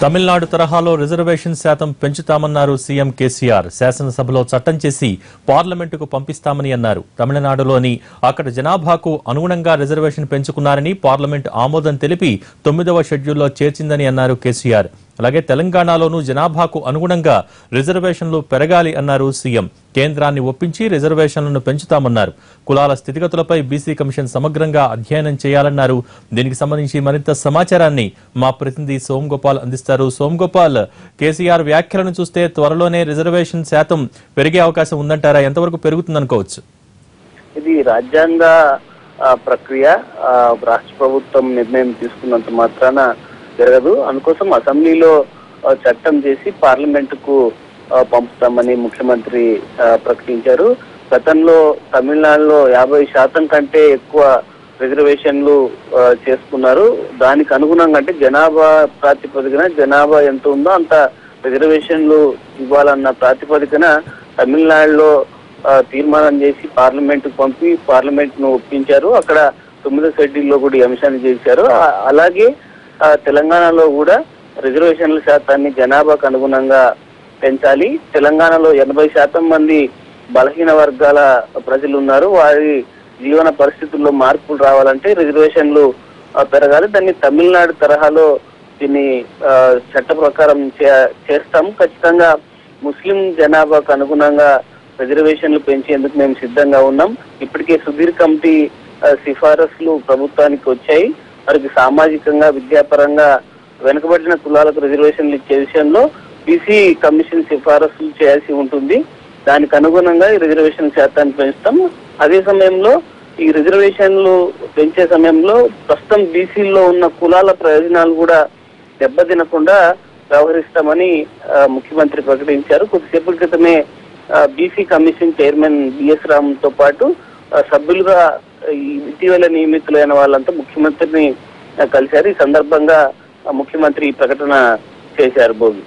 తమిళనాడు తరహాలో రిజర్వేషన్ శాతం పెంచుతామన్నారు సీఎం కేసీఆర్. శాసనసభలో చట్టం చేసి పార్లమెంటుకు పంపిస్తామని అన్నారు. తమిళనాడులోని అక్కడ జనాభాకు అనుగుణంగా రిజర్వేషన్ పెంచుకున్నారని పార్లమెంట్ ఆమోదం తెలిపి 9వ షెడ్యూల్లో చేర్చిందని అన్నారు కేసీఆర్. అలాగే తెలంగాణలోనూ జనాభాకు అనుగుణంగా రిజర్వేషన్లు పెరగాలి అన్నారు సీఎం. కేంద్రాన్ని ఒప్పించి రిజర్వేషన్లను పెంచుతామన్నారు. కులాల స్థితిగతులపై బీసీ కమిషన్ సమగ్రంగా అధ్యయనం చేయాలన్నారు. దీనికి సంబంధించి మరింత సమాచారాన్ని మా ప్రతినిధి సోమగోపాల్ అందిస్తారు. సోమగోపాల్, కేసీఆర్ వ్యాఖ్యలను చూస్తే త్వరలోనే రిజర్వేషన్ శాతం పెరిగే అవకాశం ఉందంటారా? ఎంతవరకు పెరుగుతుందనుకోవచ్చు? ఇది రాజ్యాంగ ప్రక్రియ. రాష్ట్ర ప్రభుత్వం నిర్ణయం తీసుకున్నంత మాత్రాన జరగదు. అందుకోసం అసెంబ్లీలో చట్టం చేసి పార్లమెంటుకు పంపుతామని ముఖ్యమంత్రి ప్రకటించారు. గతంలో తమిళనాడులో 50% కంటే ఎక్కువ రిజర్వేషన్లు చేసుకున్నారు. దానికి అనుగుణంగా అంటే జనాభా ప్రాతిపదికన జనాభా ఎంత ఉందో అంత రిజర్వేషన్లు ఇవ్వాలన్న ప్రాతిపదికన తమిళనాడులో తీర్మానం చేసి పార్లమెంటుకు పంపి పార్లమెంట్ ను ఒప్పించారు. అక్కడ 9వ షెడ్యూల్లో కూడా ఈ అంశాన్ని చేశారు. అలాగే తెలంగాణలో కూడా రిజర్వేషన్ల శాతాన్ని జనాభాకు అనుగుణంగా పెంచాలి. తెలంగాణలో 80% మంది బలహీన వర్గాల ప్రజలు ఉన్నారు. వారి జీవన పరిస్థితుల్లో మార్పులు రావాలంటే రిజర్వేషన్లు పెరగాలి. దాన్ని తమిళనాడు తరహాలో దీన్ని చట్ట ప్రకారం చేస్తాం. ఖచ్చితంగా ముస్లిం జనాభాకు అనుగుణంగా రిజర్వేషన్లు పెంచేందుకు మేము సిద్ధంగా ఉన్నాం. ఇప్పటికే సుధీర్ కమిటీ సిఫారసులు ప్రభుత్వానికి వచ్చాయి. వారికి సామాజికంగా విద్యాపరంగా వెనుకబడిన కులాలకు రిజర్వేషన్లు ఇచ్చే విషయంలో బీసీ కమిషన్ సిఫారసులు చేయాల్సి ఉంటుంది. దానికి అనుగుణంగా ఈ రిజర్వేషన్ శాతాన్ని పెంచుతాం. అదే సమయంలో ఈ రిజర్వేషన్లు పెంచే సమయంలో ప్రస్తుతం బీసీల్లో ఉన్న కులాల ప్రయోజనాలు కూడా దెబ్బతినకుండా వ్యవహరిస్తామని ముఖ్యమంత్రి ప్రకటించారు. కొద్దిసేపటి క్రితమే BC commission chairman BS Ram తో పాటు సభ్యులుగా ఇటీవల నియమితులైన వాళ్ళంతా ముఖ్యమంత్రిని కలిశారు. ఈ సందర్భంగా ముఖ్యమంత్రి ఈ ప్రకటన చేశారు. భోగి